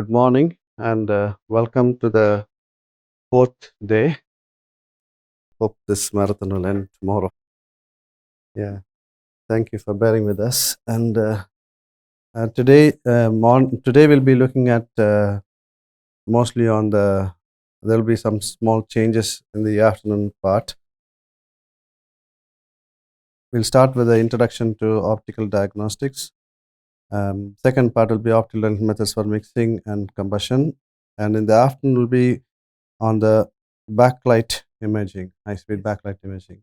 good morning and welcome to the fourth day. Hope this marathon will end tomorrow. Yeah, thank you for bearing with us. And today we'll be looking at mostly on there'll be some small changes in the afternoon part. We'll start with the introduction to optical diagnostics. Second part will be optical methods for mixing and combustion. And in the afternoon will be on the backlight imaging, high-speed backlight imaging.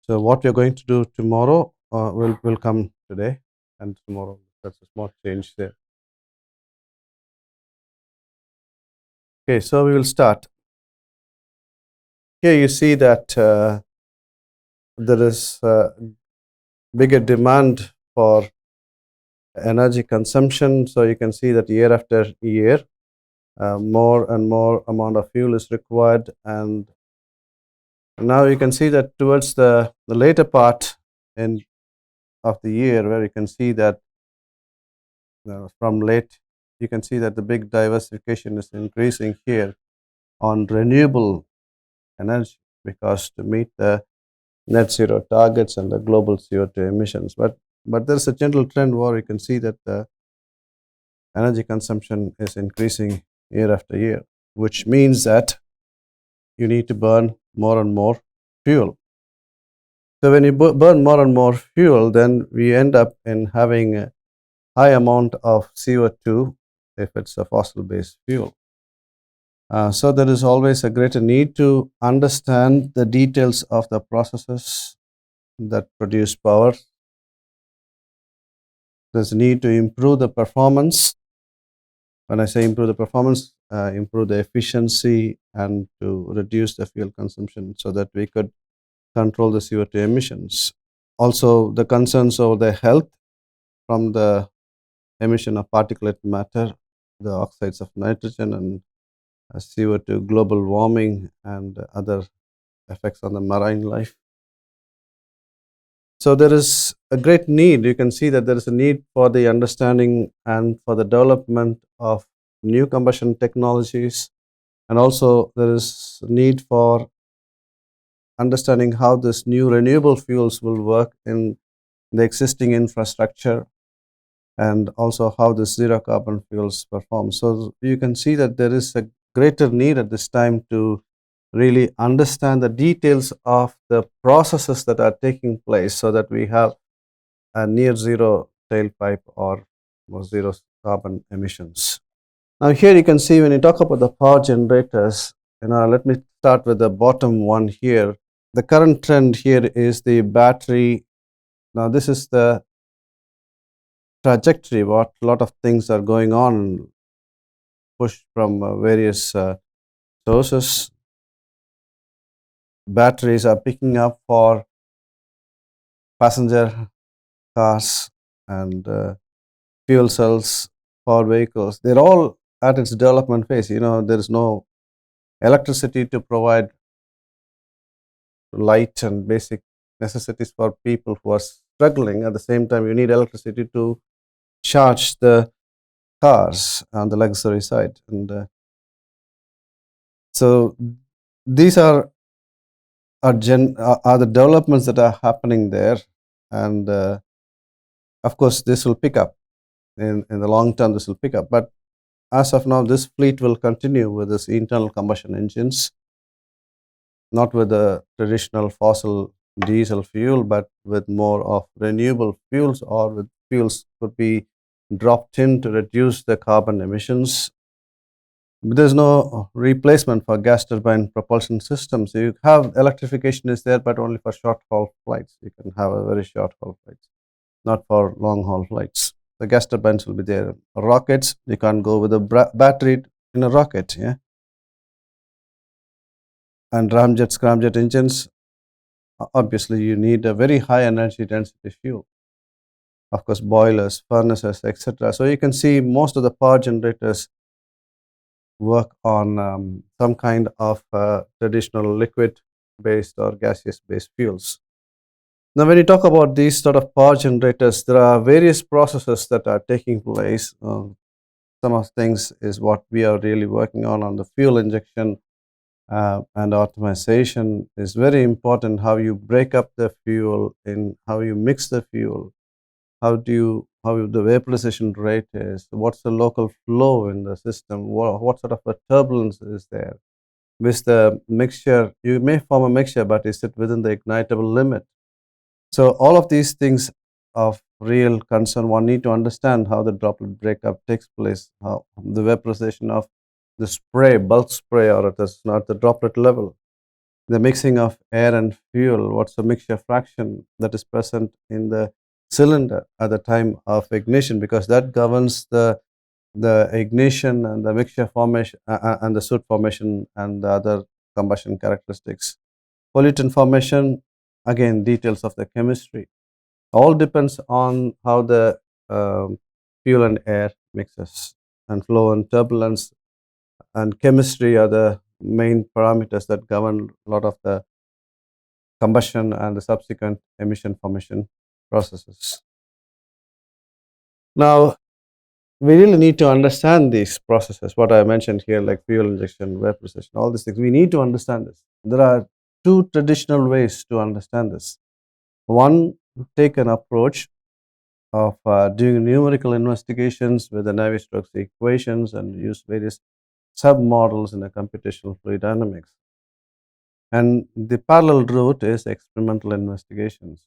So what we're going to do tomorrow will come today and tomorrow. That's a small change there. Okay, so we will start. Here you see that there is bigger demand for energy consumption. So you can see that year after year, more and more amount of fuel is required. And now you can see that towards the later part of the year, where you can see that from late, you can see that the big diversification is increasing here on renewable energy, because to meet the net zero targets and the global CO2 emissions. But there's a general trend where you can see that the energy consumption is increasing year after year, which means that you need to burn more and more fuel. So when you burn more and more fuel, then we end up in having a high amount of CO2 if it's a fossil-based fuel. So there is always a greater need to understand the details of the processes that produce power. There's a need to improve the performance. When I say improve the performance, improve the efficiency and to reduce the fuel consumption so that we could control the CO2 emissions. Also, the concerns over the health from the emission of particulate matter, the oxides of nitrogen and CO2, global warming, and other effects on the marine life. So there is a great need. You can see that there is a need for the understanding and for the development of new combustion technologies. And also there is need for understanding how this new renewable fuels will work in the existing infrastructure, and also how the zero carbon fuels perform. So you can see that there is a greater need at this time to really understand the details of the processes that are taking place so that we have a near zero tailpipe or zero carbon emissions. Now here you can see when you talk about the power generators, let me start with the bottom one here. The current trend here is the battery. Now this is the trajectory, what a lot of things are going on, pushed from various sources. Batteries are picking up for passenger cars and fuel cells for vehicles. They're all at its development phase. There is no electricity to provide light and basic necessities for people who are struggling. At the same time, you need electricity to charge the cars on the luxury side. And so these are the developments that are happening there. And of course, this will pick up. In the long term, this will pick up. But as of now, this fleet will continue with this internal combustion engines, not with the traditional fossil diesel fuel, but with more of renewable fuels, or with fuels could be dropped in to reduce the carbon emissions. But there's no replacement for gas turbine propulsion systems. So you have electrification is there, but only for short haul flights. You can have a very short haul flights, not for long haul flights. The gas turbines will be there. Rockets, you can't go with a battery in a rocket, yeah. And ramjet, scramjet engines, obviously you need a very high energy density fuel. Of course, boilers, furnaces, etc. So you can see most of the power generators work on some kind of traditional liquid-based or gaseous-based fuels. Now, when you talk about these sort of power generators, there are various processes that are taking place. some of things is what we are really working on the fuel injection and optimization is very important. How you break up the fuel, in how you mix the fuel, how the vaporization rate is, what's the local flow in the system, what sort of a turbulence is there with the mixture. You may form a mixture, but is it within the ignitable limit? So all of these things of real concern. One need to understand how the droplet breakup takes place, how the vaporization of the spray, bulk spray, or it is not the droplet level. The mixing of air and fuel, what's the mixture fraction that is present in the cylinder at the time of ignition, because that governs the ignition and the mixture formation and the soot formation and the other combustion characteristics. Pollutant formation, again, details of the chemistry. All depends on how the fuel and air mixes, and flow and turbulence and chemistry are the main parameters that govern a lot of the combustion and the subsequent emission formation processes. Now, we really need to understand these processes, what I mentioned here, like fuel injection, vaporization, all these things. We need to understand this. There are two traditional ways to understand this. One, take an approach of doing numerical investigations with the Navier-Stokes equations and use various submodels in the computational fluid dynamics. And the parallel route is experimental investigations.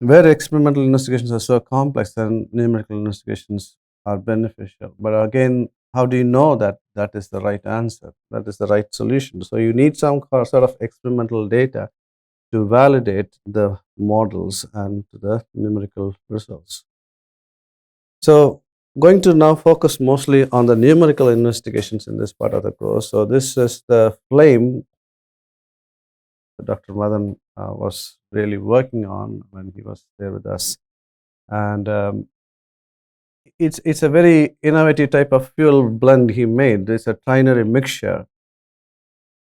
Where experimental investigations are so complex, then numerical investigations are beneficial. But again, how do you know that that is the right answer, that is the right solution? So you need some sort of experimental data to validate the models and the numerical results. So going to now focus mostly on the numerical investigations in this part of the course. So this is the flame Dr. Madan was really working on when he was there with us. And it's a very innovative type of fuel blend he made. It's a trinary mixture,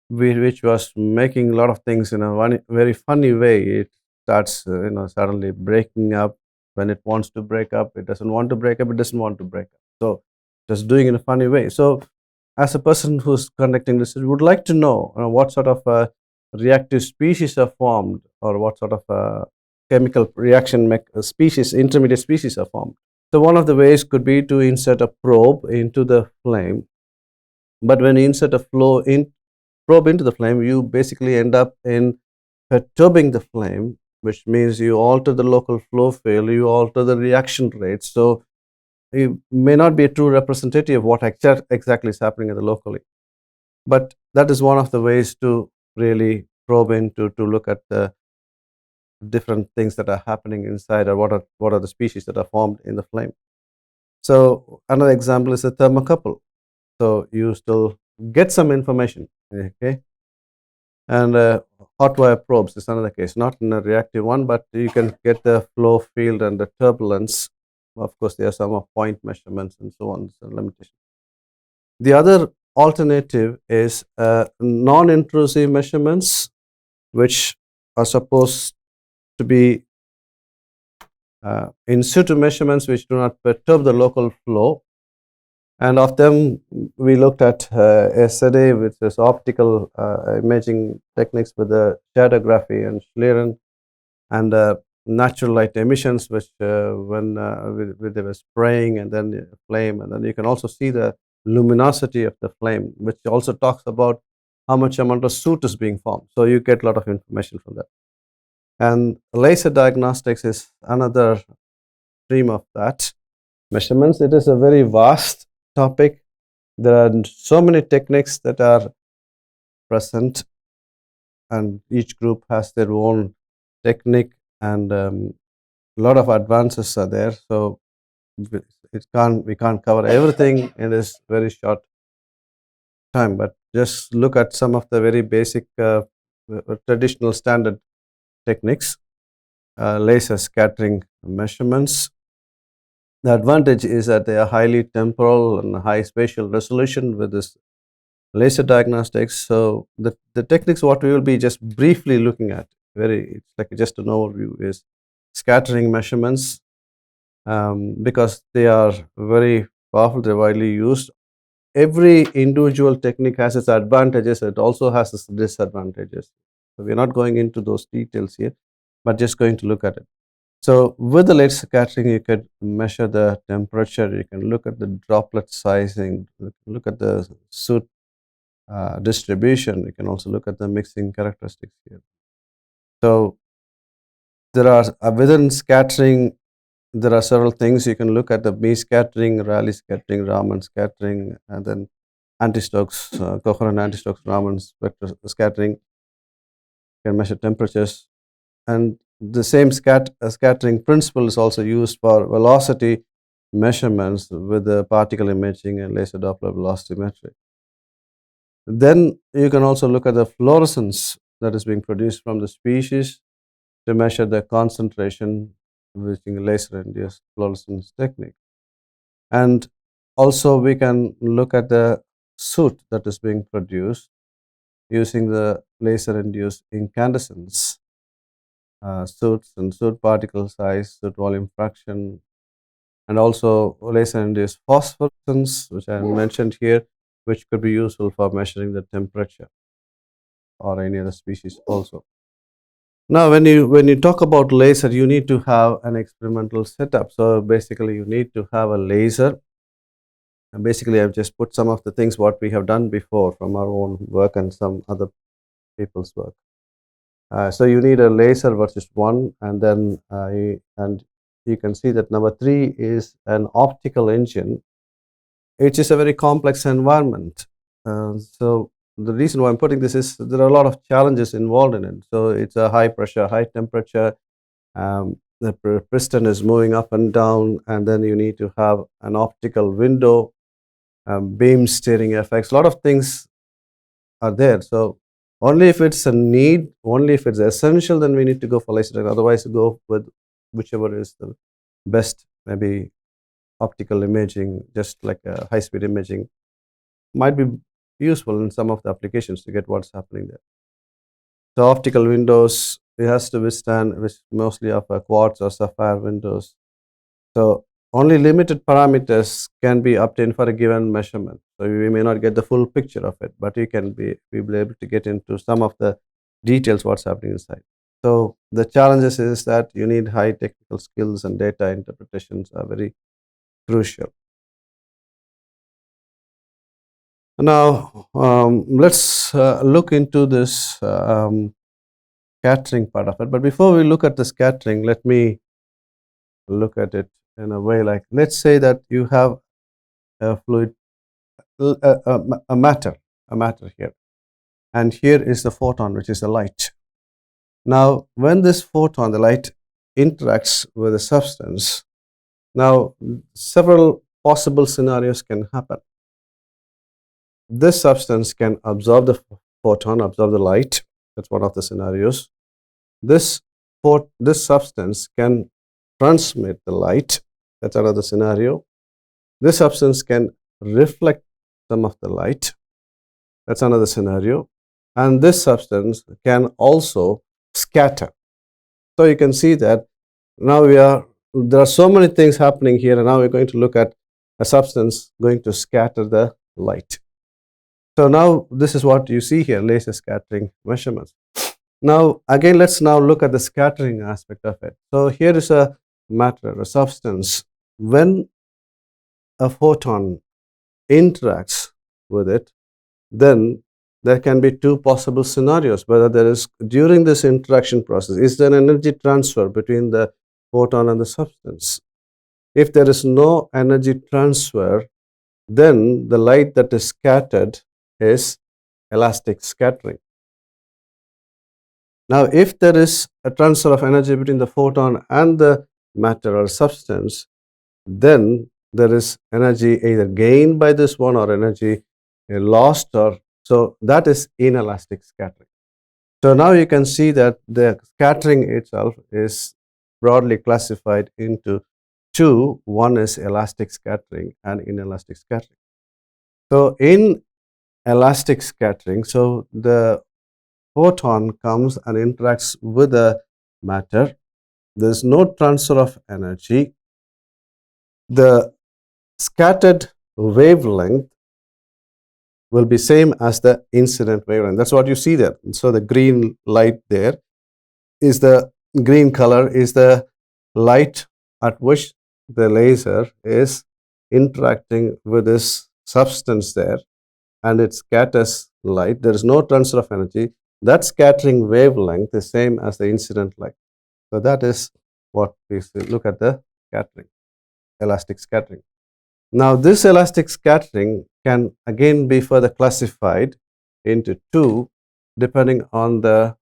which was making a lot of things in a very funny way. It starts, suddenly breaking up when it wants to break up. It doesn't want to break up. It doesn't want to break up. So just doing it in a funny way. So as a person who's conducting research, would like to know what sort of reactive species are formed, or what sort of chemical reaction species, intermediate species are formed. So one of the ways could be to insert a probe into the flame. But when you insert a probe into the flame, you basically end up in perturbing the flame, which means you alter the local flow field, you alter the reaction rate. So it may not be a true representative of what exactly is happening locally. But that is one of the ways to really probe into, to look at the different things that are happening inside, or what are the species that are formed in the flame. So another example is a thermocouple. So you still get some information, okay? And hot wire probes is another case, not in a reactive one, but you can get the flow field and the turbulence. Of course, there are some point measurements and so on, so limitations. The other alternative is non-intrusive measurements, which are supposed to be in situ measurements which do not perturb the local flow. And of them, we looked at yesterday, which is optical imaging techniques with the shadowgraphy and Schlieren, and natural light emissions, which when they were spraying and then the flame, and then you can also see the luminosity of the flame, which also talks about how much amount of soot is being formed. So you get a lot of information from that. And laser diagnostics is another stream of that measurements. It is a very vast topic. There are so many techniques that are present, and each group has their own technique, and a lot of advances are there. So we can't cover everything in this very short time, but just look at some of the very basic traditional standard techniques. Laser scattering measurements. The advantage is that they are highly temporal and high spatial resolution with this laser diagnostics. So the techniques what we will be just briefly looking at, it's like just an overview, is scattering measurements, because they are very powerful, they're widely used. Every individual technique has its advantages, it also has its disadvantages. So we're not going into those details here, but just going to look at it. So with the laser scattering, you could measure the temperature, you can look at the droplet sizing, look at the soot distribution, you can also look at the mixing characteristics here. So there are within scattering, there are several things. You can look at the Mee scattering, Rayleigh scattering, Raman scattering, and then anti-Stokes, coherent anti-Stokes Raman spectral scattering. You can measure temperatures, and the same scattering principle is also used for velocity measurements with the particle imaging and laser Doppler velocimetry. Then you can also look at the fluorescence that is being produced from the species to measure the concentration using laser-induced fluorescence technique. And also we can look at the soot that is being produced using the laser-induced incandescence, soot and soot particle size, soot volume fraction, and also laser-induced phosphorescence, which I mentioned here, which could be useful for measuring the temperature or any other species also. Now, when you talk about laser, you need to have an experimental setup. So basically, you need to have a laser. And basically, I've just put some of the things what we have done before from our own work and some other people's work. So you need a laser versus one, and then you can see that number three is an optical engine. It is a very complex environment. So the reason why I'm putting this is there are a lot of challenges involved in it. So it's a high pressure, high temperature. The piston is moving up and down, and then you need to have an optical window, beam steering effects. A lot of things are there. So only if it's a need, only if it's essential, then we need to go for laser. Otherwise, go with whichever is the best, maybe optical imaging, just like high-speed imaging, might be useful in some of the applications to get what's happening there. The optical windows, it has to withstand, which mostly of quartz or sapphire windows. So only limited parameters can be obtained for a given measurement. So we may not get the full picture of it, but you can be able to get into some of the details what's happening inside. So the challenges is that you need high technical skills, and data interpretations are very crucial. Now let's look into this scattering part of it. But before we look at the scattering, let me look at it in a way like, let's say that you have a fluid, a matter here, and here is the photon, which is the light. Now, when this photon, the light, interacts with a substance, now several possible scenarios can happen. This substance can absorb the photon, absorb the light. That's one of the scenarios. This substance can transmit the light. That's another scenario. This substance can reflect some of the light. That's another scenario. And this substance can also scatter. So you can see that now there are so many things happening here, and now we're going to look at a substance going to scatter the light. So now this is what you see here, laser scattering measurements. Now again, let's now look at the scattering aspect of it. So here is a matter, a substance. When a photon interacts with it, then there can be two possible scenarios. Whether there is, during this interaction process, is there an energy transfer between the photon and the substance? If there is no energy transfer, then the light that is scattered is elastic scattering. Now, if there is a transfer of energy between the photon and the matter or substance, then there is energy either gained by this one or energy lost, or so that is inelastic scattering. So now you can see that the scattering itself is broadly classified into two. One is elastic scattering and inelastic scattering. So in elastic scattering, so the photon comes and interacts with the matter. There is no transfer of energy. The scattered wavelength will be same as the incident wavelength. That's what you see there. So the green light there is the green color is the light at which the laser is interacting with this substance there, and it scatters light. There is no transfer of energy. That scattering wavelength is same as the incident light. So that is what we see. Look at the scattering, elastic scattering. Now this elastic scattering can again be further classified into two depending on the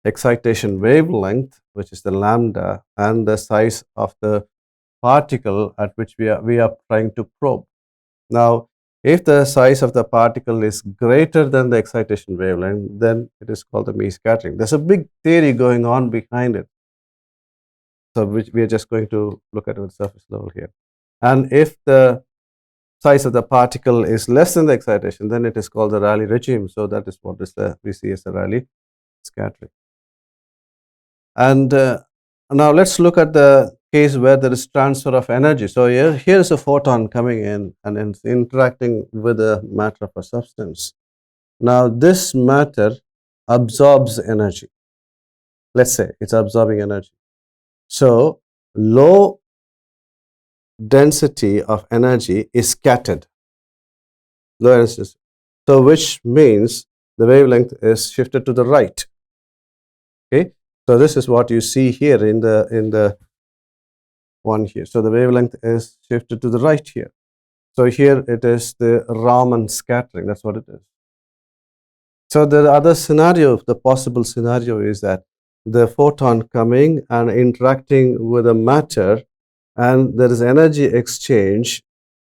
excitation wavelength, which is the lambda, and the size of the particle at which we are trying to probe. Now, if the size of the particle is greater than the excitation wavelength, then it is called the Mie scattering. There's a big theory going on behind it, so which we are just going to look at the surface level here. And if the size of the particle is less than the excitation, then it is called the Rayleigh regime. So that is what we see as the Rayleigh scattering. And now let's look at the case where there is transfer of energy. So here is a photon coming in and it's interacting with the matter of a substance. Now this matter absorbs energy. Let's say it's absorbing energy. So low density of energy is scattered. Low density. So which means the wavelength is shifted to the right. Okay. So this is what you see here in the one here. So the wavelength is shifted to the right here. So here it is the Raman scattering. That's what it is. So the other scenario, the possible scenario is that the photon coming and interacting with the matter, and there is energy exchange.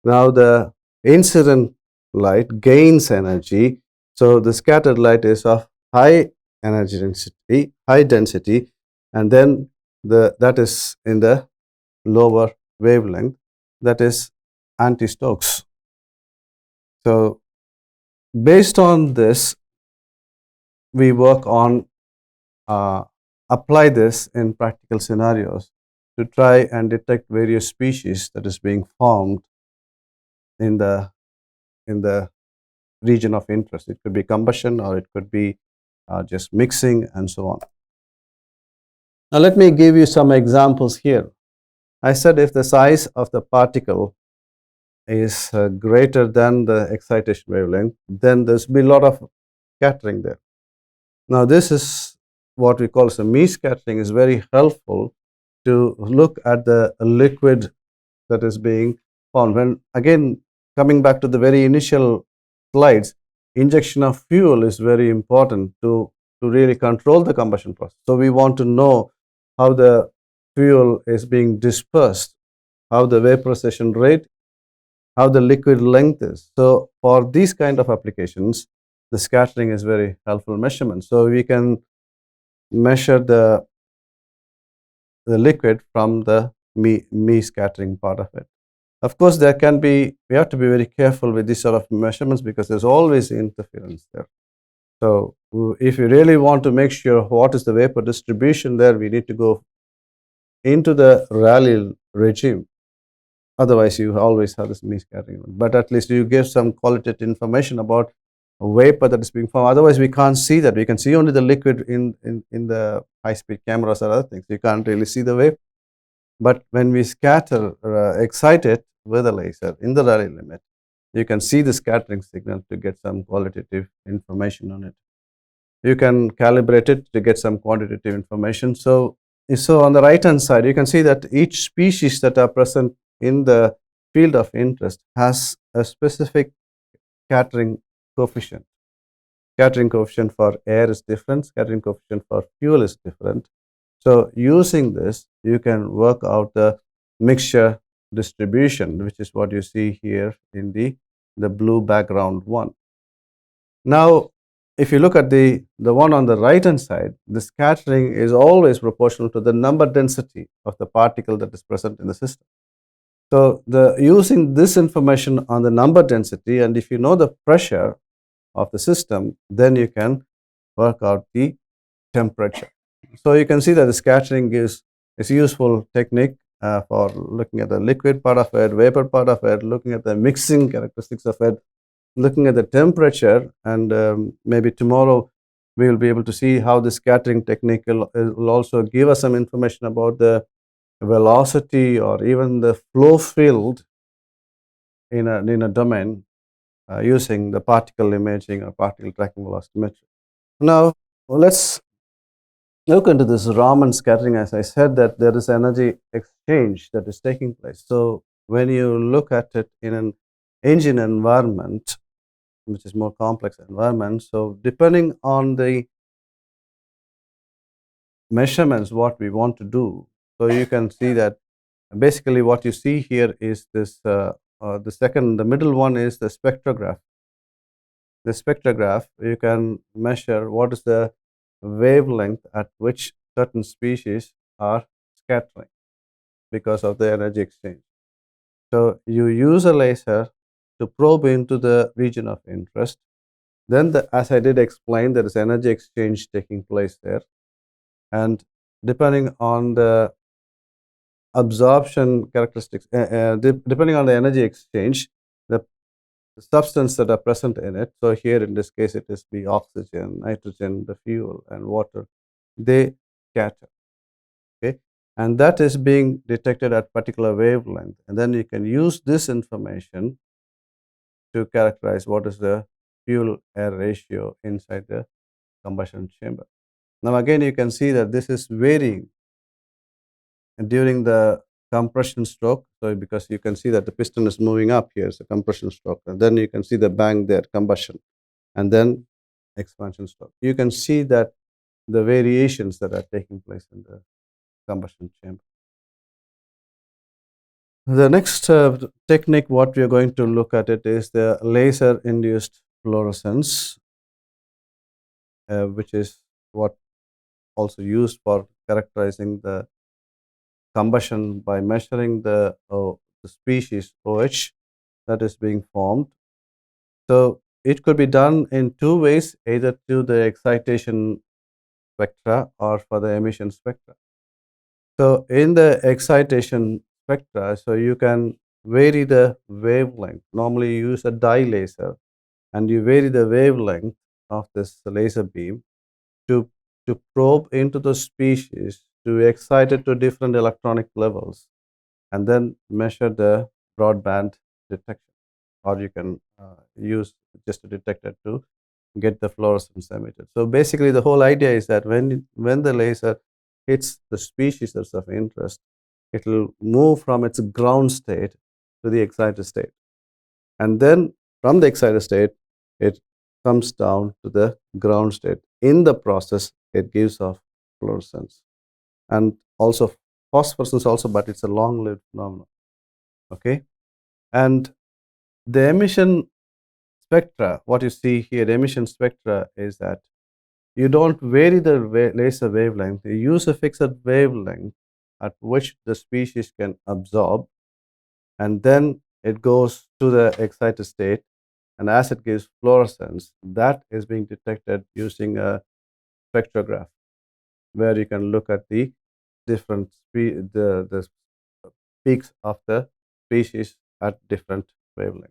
Now the incident light gains energy. So the scattered light is of high energy density, high density, and then that is in the lower wavelength, that is anti-Stokes. So based on this, we work on apply this in practical scenarios to try and detect various species that is being formed in the region of interest. It could be combustion or it could be just mixing and so on. Now let me give you some examples here. I said if the size of the particle is greater than the excitation wavelength, then there's be a lot of scattering there. Now this is what we call as a Mie scattering, is very helpful to look at the liquid that is being formed. When again coming back to the very initial slides, injection of fuel is very important to really control the combustion process. So we want to know how the fuel is being dispersed, how the vaporization rate, how the liquid length is. So for these kind of applications, the scattering is very helpful measurement. So we can measure the liquid from the Mie scattering part of it. Of course, we have to be very careful with these sort of measurements because there's always interference there. So if you really want to make sure what is the vapor distribution there, we need to go into the Rayleigh regime. Otherwise, you always have this Mie scattering. But at least you give some qualitative information about a vapor that is being formed. Otherwise, we can't see that. We can see only the liquid in the high-speed cameras or other things. You can't really see the vapor. But when we excite it with a laser in the Rayleigh limit, you can see the scattering signal to get some qualitative information on it. You can calibrate it to get some quantitative information. So on the right-hand side, you can see that each species that are present in the field of interest has a specific scattering coefficient. Scattering coefficient for air is different. Scattering coefficient for fuel is different. So using this, you can work out the mixture distribution, which is what you see here in the blue background one. Now, if you look at the one on the right hand side, the scattering is always proportional to the number density of the particle that is present in the system. So using this information on the number density, and if you know the pressure of the system, then you can work out the temperature. So you can see that the scattering is a useful technique for looking at the liquid part of it, vapor part of it, looking at the mixing characteristics of it, looking at the temperature, and maybe tomorrow we will be able to see how the scattering technique will also give us some information about the velocity or even the flow field in a domain using the particle imaging or particle tracking velocimetry. Now, let's look into this Raman scattering. As I said, that there is energy exchange that is taking place. So when you look at it in an engine environment, which is more complex environment, so depending on the measurements what we want to do, so you can see that basically what you see here is this the middle one is the spectrograph. The spectrograph, you can measure what is the wavelength at which certain species are scattering because of the energy exchange. So you use a laser to probe into the region of interest. Then, as I did explain, there is energy exchange taking place there. And depending on the absorption characteristics, depending on the energy exchange, the substance that are present in it. So here in this case, it is the oxygen, nitrogen, the fuel, and water. They scatter. Okay, and that is being detected at particular wavelength, and then you can use this information to characterize what is the fuel air ratio inside the combustion chamber. Now again, you can see that this is varying during the compression stroke. So because you can see that the piston is moving up, here is a compression stroke, and then you can see the bang there, combustion, and then expansion stroke. You can see that the variations that are taking place in the combustion chamber. The next technique what we are going to look at it is the laser induced fluorescence, which is what also used for characterizing the combustion by measuring the species OH that is being formed. So it could be done in two ways, either through the excitation spectra or for the emission spectra. So in the excitation spectra, so you can vary the wavelength. Normally you use a dye laser and you vary the wavelength of this laser beam to, to probe into the species, to excite it to different electronic levels, and then measure the broadband detection. Or you can use just a detector to get the fluorescence emitted. So basically the whole idea is that when the laser hits the species that's of interest, it will move from its ground state to the excited state. And then from the excited state, it comes down to the ground state. In the process, it gives off fluorescence. And also phosphorescence also, but it's a long-lived phenomenon. Okay. And the emission spectra, what you see here, the emission spectra is that you don't vary the laser wavelength, you use a fixed wavelength at which the species can absorb, and then it goes to the excited state, and as it gives fluorescence, that is being detected using a spectrograph, where you can look at the different the peaks of the species at different wavelengths.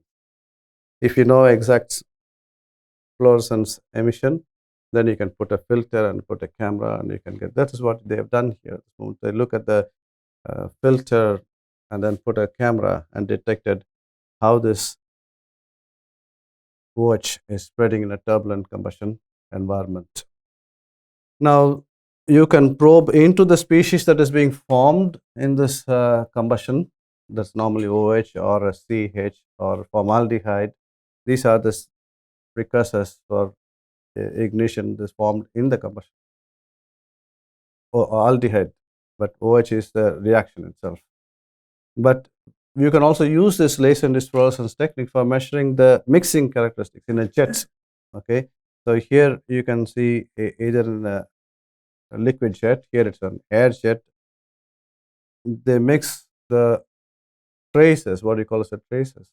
If you know exact fluorescence emission, then you can put a filter and put a camera, and you can get. That is what they have done here. So they look at the filter and then put a camera and detected how this OH is spreading in a turbulent combustion environment. Now, you can probe into the species that is being formed in this combustion. That's normally OH or a CH or formaldehyde. These are the precursors for ignition that's formed in the combustion. Or aldehyde, but OH is the reaction itself. But you can also use this laser induced fluorescence technique for measuring the mixing characteristics in a jet. Okay, so here you can see either in a liquid jet, here it's an air jet. They mix the traces, what you call as the traces,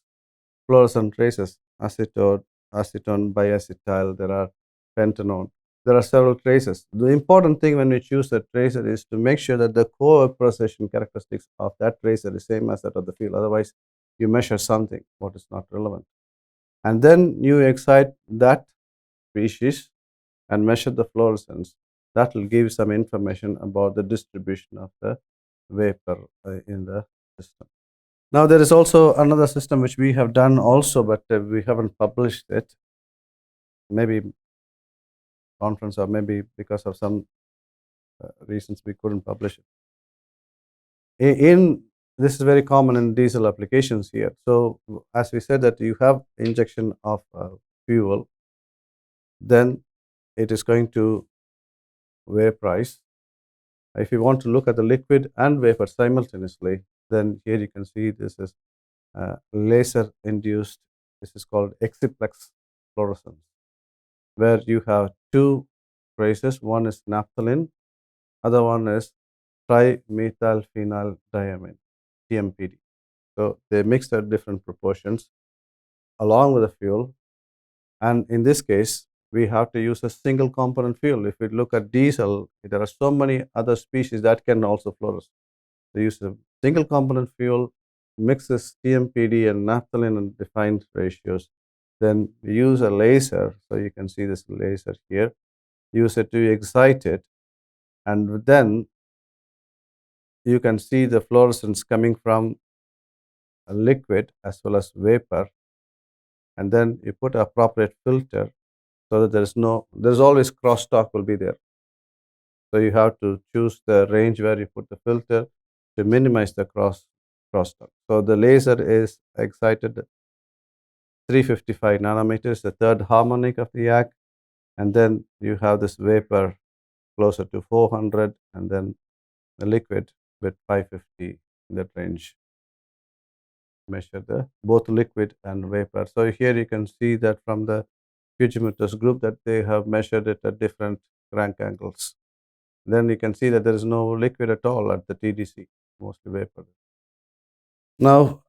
fluorescent traces, acetone, biacetyl, there are pentanone. there are several traces. The important thing when we choose a tracer is to make sure that the core precision characteristics of that tracer is same as that of the field. Otherwise, you measure something what is not relevant. And then you excite that species and measure the fluorescence. That will give some information about the distribution of the vapor in the system. Now, there is also another system which we have done also, but we haven't published it. Maybe conference or maybe because of some reasons we couldn't publish it. In this is very common in diesel applications here. So, as we said that you have injection of fuel, then it is going to vaporize. If you want to look at the liquid and vapor simultaneously, then here you can see this is laser induced. This is called exciplex fluorescence, where you have two traces. One is naphthalene, other one is trimethylphenyldiamine, TMPD. So they mixed at different proportions along with the fuel. And in this case, we have to use a single component fuel. If we look at diesel, there are so many other species that can also fluoresce. They use a single component fuel, mixes TMPD and naphthalene in defined ratios. Then we use a laser. So you can see this laser here. Use it to excite it. And then you can see the fluorescence coming from a liquid as well as vapor. And then you put appropriate filter so that there's always crosstalk will be there. So you have to choose the range where you put the filter to minimize the crosstalk. So the laser is excited 355 nanometers, the third harmonic of the yak, and then you have this vapor closer to 400, and then the liquid with 550 in that range. Measure the both liquid and vapor. So here you can see that from the fugimeters group that they have measured it at different crank angles. Then you can see that there is no liquid at all at the TDC, mostly vapor. Now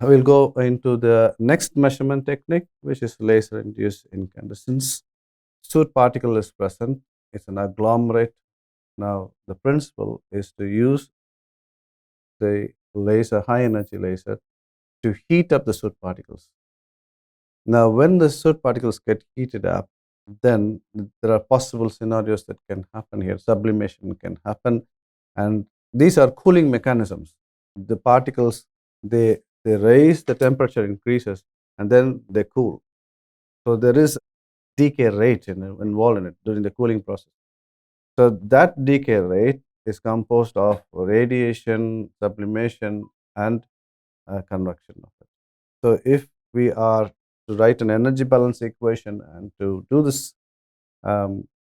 I will go into the next measurement technique, which is laser induced incandescence. Soot particle is present. It's an agglomerate. Now the principle is to use the laser, high energy laser, to heat up the soot particles. Now, when the soot particles get heated up, then there are possible scenarios that can happen here. Sublimation can happen, and these are cooling mechanisms. The particles they raise, the temperature increases, and then they cool. So there is decay rate involved in it during the cooling process. So that decay rate is composed of radiation, sublimation, and convection of it. So if we are to write an energy balance equation and to do this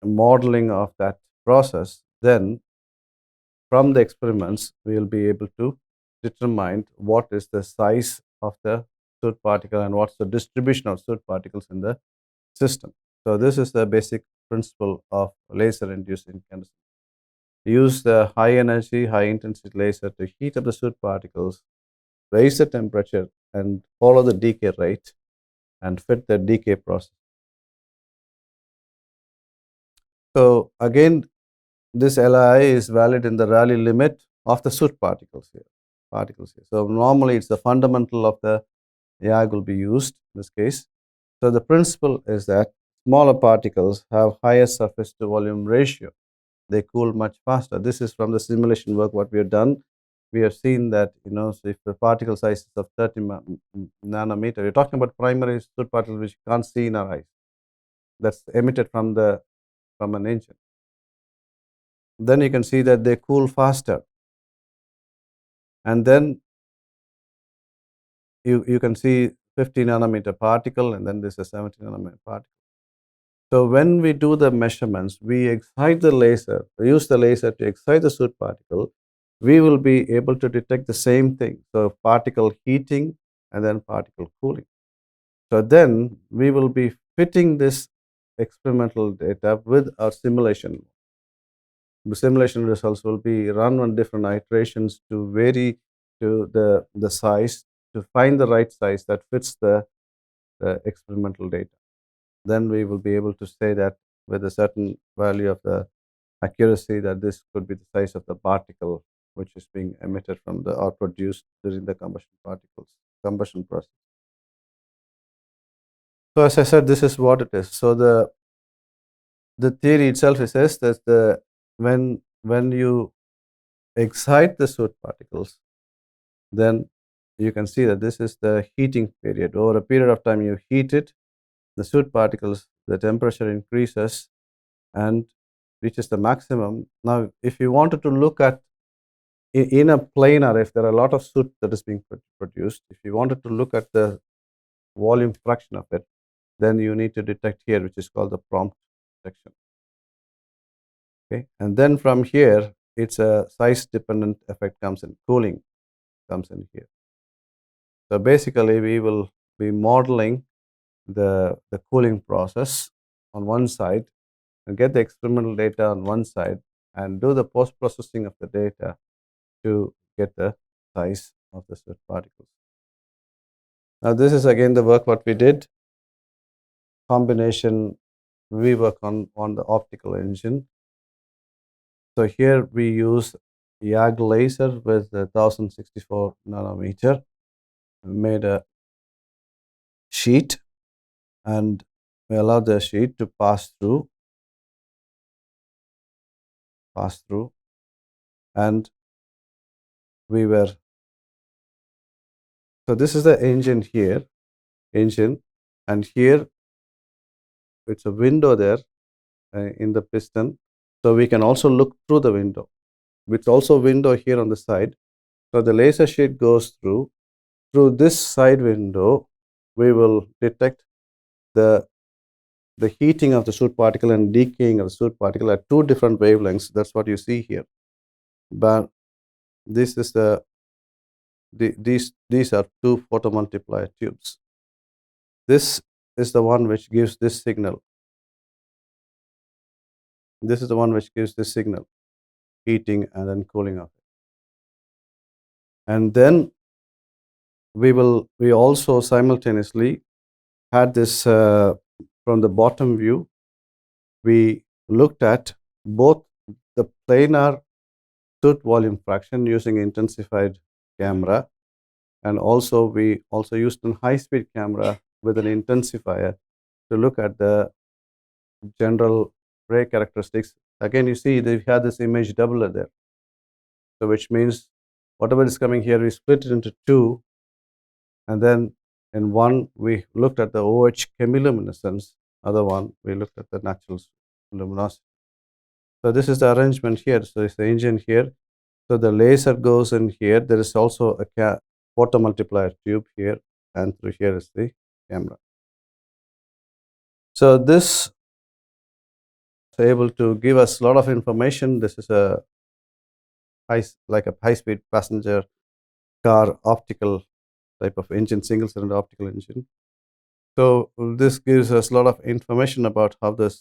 modeling of that process, then from the experiments, we will be able to determine what is the size of the soot particle and what's the distribution of soot particles in the system. So this is the basic principle of laser-induced incandescence. Use the high energy, high intensity laser to heat up the soot particles, raise the temperature, and follow the decay rate and fit the decay process. So again, this LI is valid in the Rayleigh limit of the soot particles here. So normally it's the fundamental of the YAG will be used in this case. So the principle is that smaller particles have higher surface to volume ratio. They cool much faster. This is from the simulation work what we have done. We have seen that, so if the particle size is of 30 nanometer, you're talking about primary soot particles which you can't see in our eyes. That's emitted from an engine. Then you can see that they cool faster. And then you can see 50 nanometer particle, and then this is 70 nanometer particle. So when we do the measurements, we excite the laser, use the laser to excite the soot particle, we will be able to detect the same thing. So particle heating and then particle cooling. So then we will be fitting this experimental data with our simulation. The simulation results will be run on different iterations to vary to the size, to find the right size that fits the experimental data. Then we will be able to say that with a certain value of the accuracy that this could be the size of the particle which is being emitted from the or produced during the combustion process. So as I said, this is what it is. So the theory itself says that when you excite the soot particles, then you can see that this is the heating period. Over a period of time, you heat it, the soot particles, the temperature increases and reaches the maximum. Now, if you wanted to look at in a planar, if there are a lot of soot that is being produced, if you wanted to look at the volume fraction of it, then you need to detect here, which is called the prompt detection. Okay, and then from here, it's a size dependent effect comes in, cooling comes in here. So basically, we will be modeling the cooling process on one side and get the experimental data on one side and do the post processing of the data to get the size of the soot particles. Now, this is again the work what we did. Combination, we work on the optical engine. So here we use YAG laser with 1064 nanometer, made a sheet, and we allow the sheet to pass through, and we were, so this is the engine, and here it's a window there in the piston, so we can also look through the window. It's also window here on the side. So the laser sheet goes through this side window. We will detect the heating of the soot particle and decaying of the soot particle at two different wavelengths. That's what you see here. But this is these are two photomultiplier tubes. This is the one which gives this signal. This is the one which gives this signal, heating and then cooling of it. And then we also simultaneously had this from the bottom view. We looked at both the planar soot volume fraction using intensified camera, and also we also used a high-speed camera with an intensifier to look at the general ray characteristics. Again, you see they had this image doubler there. So which means whatever is coming here, we split it into two, and then in one we looked at the OH chemiluminescence, other one we looked at the natural luminosity. So this is the arrangement here. So it's the engine here. So the laser goes in here. There is also a photomultiplier tube here, and through here is the camera. So this is able to give us a lot of information. This is a high-speed passenger car optical type of engine, single cylinder optical engine. So this gives us a lot of information about how the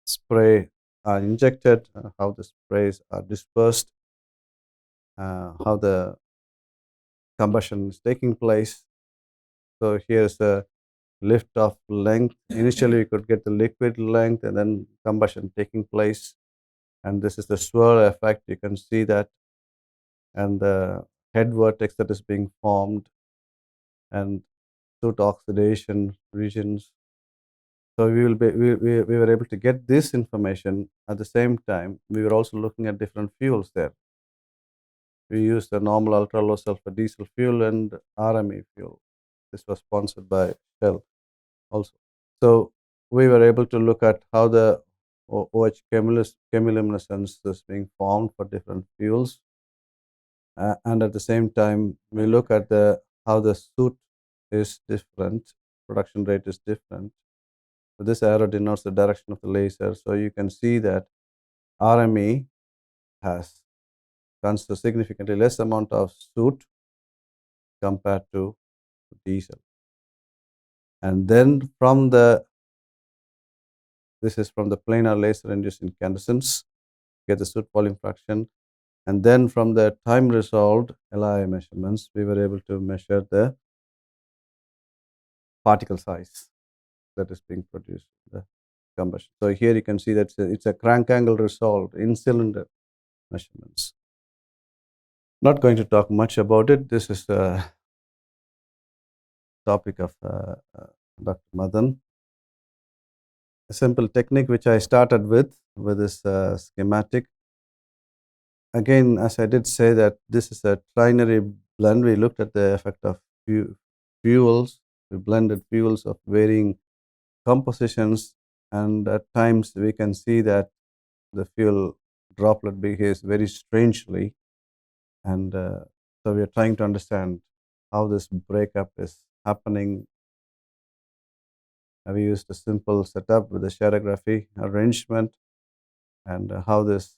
spray are injected, how the sprays are dispersed, how the combustion is taking place. So here's the lift off length. Initially, we could get the liquid length and then combustion taking place. And this is the swirl effect. You can see that, and the head vortex that is being formed, and soot oxidation regions. So we were able to get this information. At the same time, we were also looking at different fuels there. We used the normal ultra low sulfur diesel fuel and RME fuel. This was sponsored by Shell also. So we were able to look at how the OH chemiluminescence is being formed for different fuels, and at the same time we look at how the soot is different, production rate is different. So this arrow denotes the direction of the laser. So you can see that RME has consists significantly less amount of soot compared to diesel. And then this is from the planar laser induced incandescence, get the soot volume fraction. And then from the time resolved LI measurements, we were able to measure the particle size that is being produced. combustion. So here you can see that it's a crank angle resolved in cylinder measurements. Not going to talk much about it. This is a topic of Dr. Madan. A simple technique which I started with this schematic. Again, as I did say that this is a trinary blend. We looked at the effect of fuels. We blended fuels of varying compositions, and at times we can see that the fuel droplet behaves very strangely, and so we are trying to understand how this breakup is happening. We used a simple setup with the stratigraphy arrangement, and how this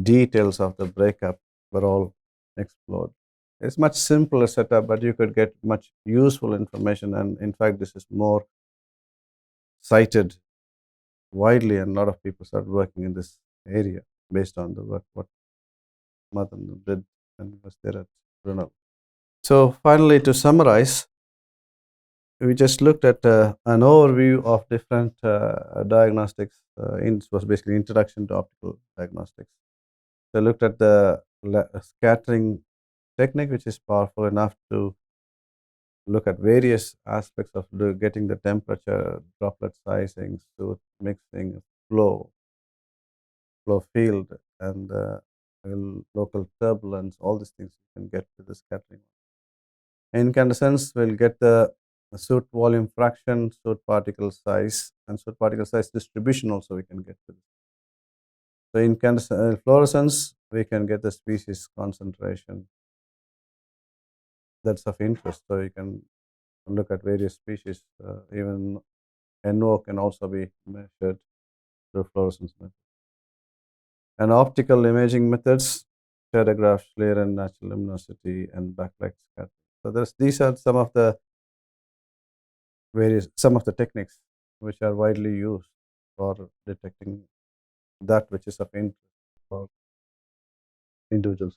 details of the breakup were all explored. It's much simpler setup, but you could get much useful information, and in fact this is more cited widely, and a lot of people start working in this area based on the work what Madan did and was there at Brunel. So finally, to summarize, we just looked at an overview of different diagnostics. It was basically introduction to optical diagnostics. So looked at the scattering technique, which is powerful enough to look at various aspects of getting the temperature, droplet sizing, so mixing, flow, flow field, and local turbulence. All these things you can get with the scattering. Incandescence will get the soot volume fraction, soot particle size, and soot particle size distribution also we can get to this. So in fluorescence, we can get the species concentration. That's of interest. So you can look at various species. Even NO can also be measured through fluorescence method. And optical imaging methods, photograph, flare, and natural luminosity, and backlight scattering. So these are some of the techniques which are widely used for detecting that which is of interest for individuals.